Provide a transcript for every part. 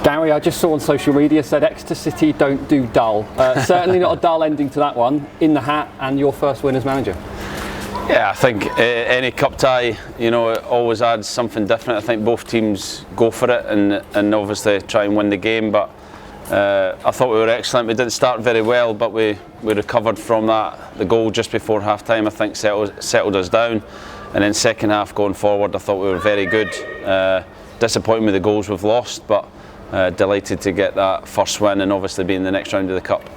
Gary, I just saw on social media said Exeter City don't do dull. Certainly not a dull ending to that one. In the hat and your first win as manager. Yeah, I think any cup tie, it always adds something different. I think both teams go for it and obviously try and win the game. But I thought we were excellent. We didn't start very well, but we recovered from that. The goal just before half time, I think, settled us down. And then second half going forward, I thought we were very good. Disappointed with the goals we've lost, but delighted to get that first win and obviously be in the next round of the cup.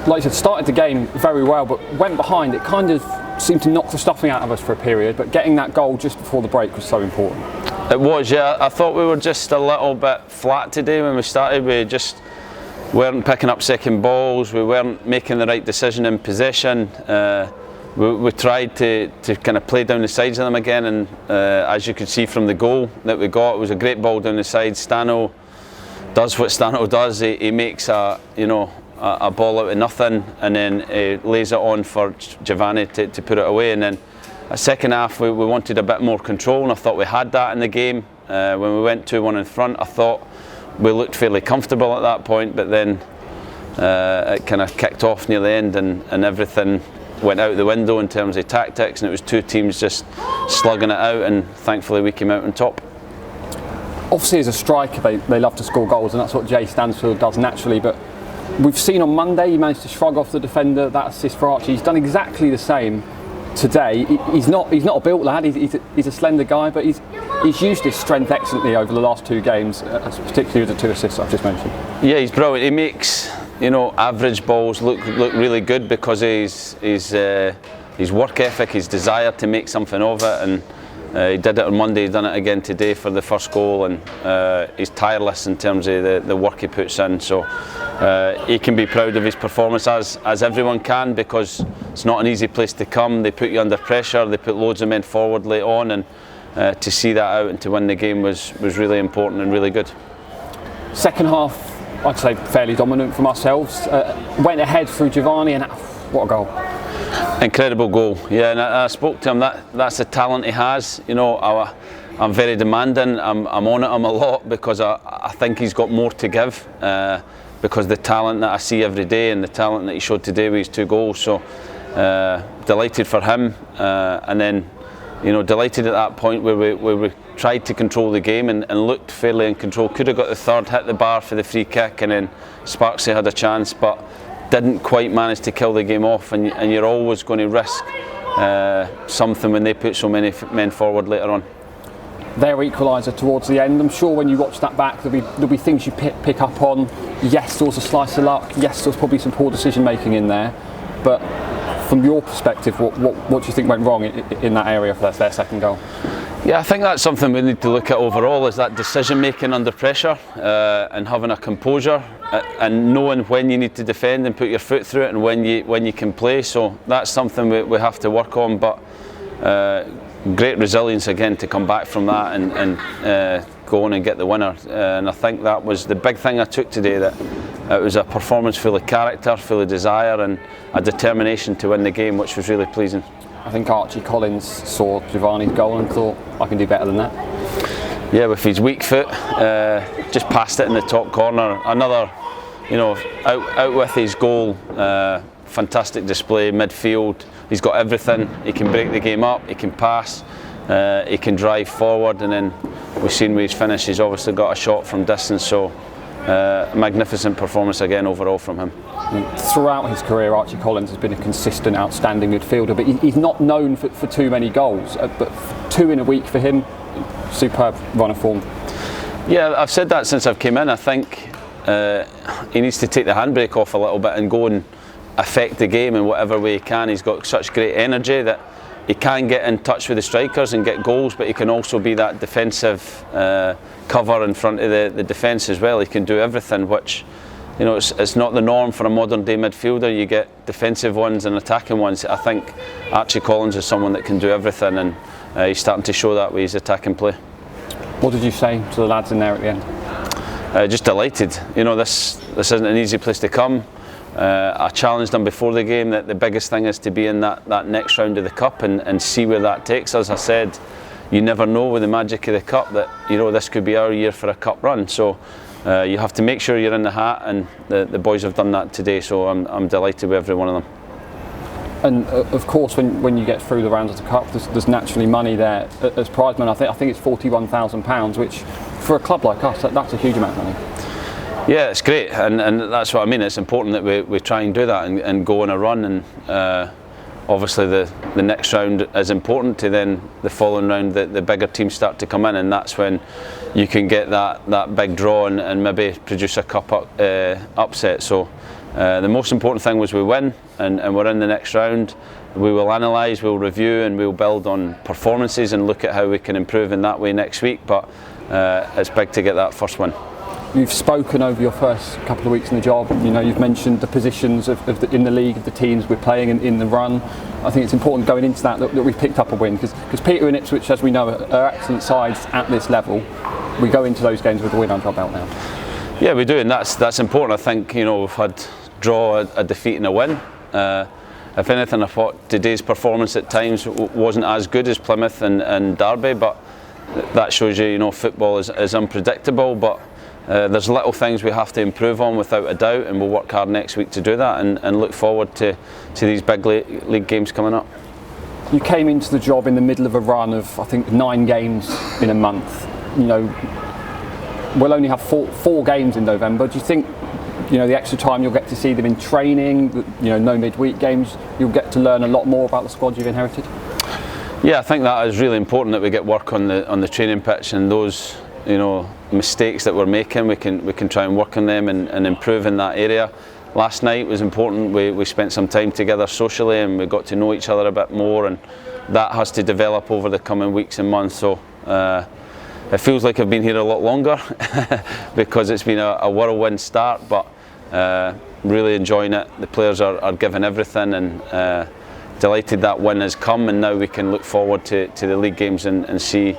Like you said, started the game very well, but went behind. It kind of seemed to knock the stuffing out of us for a period, but getting that goal just before the break was so important. It was, yeah. I thought we were just a little bit flat today when we started. We just weren't picking up second balls, we weren't making the right decision in possession. We tried to kind of play down the sides of them again, and as you could see from the goal that we got, it was a great ball down the side. Stano does what Stano does. He makes a ball out of nothing, and then lays it on for Giovanni to put it away. And then a second half we wanted a bit more control, and I thought we had that in the game. When we went 2-1 in front, I thought we looked fairly comfortable at that point, but then it kind of kicked off near the end, and everything went out the window in terms of tactics, and it was two teams just slugging it out, and thankfully we came out on top. Obviously as a striker they love to score goals, and that's what Jay Stansfield does naturally, but we've seen on Monday he managed to shrug off the defender, that assist for Archie. He's done exactly the same today. He's not a built lad, he's a slender guy, but he's used his strength excellently over the last two games, particularly with the two assists I've just mentioned. Yeah, he's brilliant. He makes average balls look really good because his work ethic, his desire to make something of it, and he did it on Monday, he's done it again today for the first goal, and he's tireless in terms of the work he puts in. So he can be proud of his performance, as everyone can, because it's not an easy place to come. They put you under pressure, they put loads of men forward late on, and to see that out and to win the game was really important and really good. Second half, I'd say fairly dominant from ourselves. Went ahead through Giovanni, and what a goal. Incredible goal, yeah, and I spoke to him, that's the talent he has. I'm very demanding, I'm on at him a lot because I think he's got more to give, because the talent that I see every day and the talent that he showed today with his two goals. So delighted for him, and then delighted at that point where we tried to control the game and looked fairly in control. Could have got the third, hit the bar for the free kick, and then Sparksy had a chance, but didn't quite manage to kill the game off. And you're always going to risk something when they put so many men forward later on. Their equaliser towards the end, I'm sure when you watch that back there'll be things you pick up on. Yes, there was a slice of luck, yes, there was probably some poor decision making in there, but from your perspective, what do you think went wrong in that area for their second goal? Yeah, I think that's something we need to look at overall, is that decision making under pressure, and having a composure, and knowing when you need to defend and put your foot through it, and when you can play. So that's something we have to work on, but great resilience again to come back from that and go on and get the winner. And I think that was the big thing I took today, that it was a performance full of character, full of desire, and a determination to win the game, which was really pleasing. I think Archie Collins saw Giovanni's goal and thought, I can do better than that. Yeah, with his weak foot, just passed it in the top corner. Another, out with his goal, fantastic display, midfield. He's got everything. He can break the game up, he can pass, he can drive forward, and then we've seen with his finish, he's obviously got a shot from distance. So magnificent performance again overall from him. Throughout his career, Archie Collins has been a consistent, outstanding midfielder, but he's not known for too many goals. But 2 in a week for him, superb run of form. Yeah, I've said that since I've came in. I think he needs to take the handbrake off a little bit and go and affect the game in whatever way he can. He's got such great energy that he can get in touch with the strikers and get goals, but he can also be that defensive cover in front of the defence as well. He can do everything, which it's not the norm for a modern day midfielder. You get defensive ones and attacking ones. I think Archie Collins is someone that can do everything, and he's starting to show that with his attacking play. What did you say to the lads in there at the end? Just delighted. This isn't an easy place to come. I challenged them before the game that the biggest thing is to be in that next round of the cup and see where that takes us. I said, you never know with the magic of the cup that, you know, this could be our year for a cup run. So you have to make sure you're in the hat, and the boys have done that today, so I'm delighted with every one of them. And of course, when you get through the rounds of the cup, there's naturally money there as prize money. I think it's £41,000, which for a club like us, that's a huge amount of money. Yeah, it's great, and that's what I mean. It's important that we try and do that and go on a run, and obviously the next round is important to then the following round. The bigger teams start to come in, and that's when you can get that big draw and maybe produce a cup upset. So the most important thing was we win, and we're in the next round. We will analyse, we'll review, and we'll build on performances and look at how we can improve in that way next week. But it's big to get that first win. You've spoken over your first couple of weeks in the job. You know, you've mentioned the positions in the league of the teams we're playing in the run. I think it's important going into that we've picked up a win, because Peter and Ipswich, as we know, are excellent sides at this level. We go into those games with a win under our belt now. Yeah, we do, and that's important. I think, you know, we've had draw, a defeat, and a win. If anything, I thought today's performance at times wasn't as good as Plymouth and Derby, but that shows you, you know, football is unpredictable. But there's little things we have to improve on without a doubt, and we'll work hard next week to do that, and look forward to these big league games coming up. You came into the job in the middle of a run of, I think, 9 games in a month. You know, we'll only have four games in November. Do you think, you know, the extra time you'll get to see them in training, you know, no midweek games, you'll get to learn a lot more about the squad you've inherited? Yeah, I think that is really important, that we get work on the training pitch, and those, you know, mistakes that we're making, we can try and work on them and improve in that area. Last night was important. We spent some time together socially, and we got to know each other a bit more, and that has to develop over the coming weeks and months. So it feels like I've been here a lot longer because it's been a whirlwind start, but really enjoying it. The players are giving everything, and delighted that win has come, and now we can look forward to the league games and see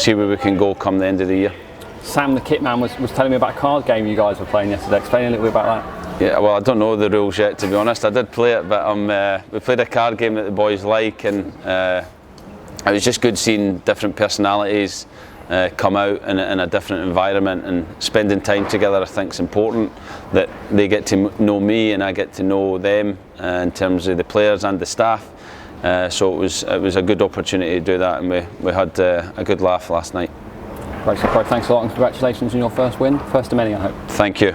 where we can go come the end of the year. Sam, the kit man, was telling me about a card game you guys were playing yesterday. Explain a little bit about that. Yeah, well, I don't know the rules yet, to be honest. I did play it, but we played a card game that the boys like, and it was just good seeing different personalities come out in a different environment, and spending time together. I think is important, that they get to know me and I get to know them in terms of the players and the staff. So it was a good opportunity to do that, and we had a good laugh last night. Great, so thanks a lot, and congratulations on your first win, first of many, I hope. Thank you.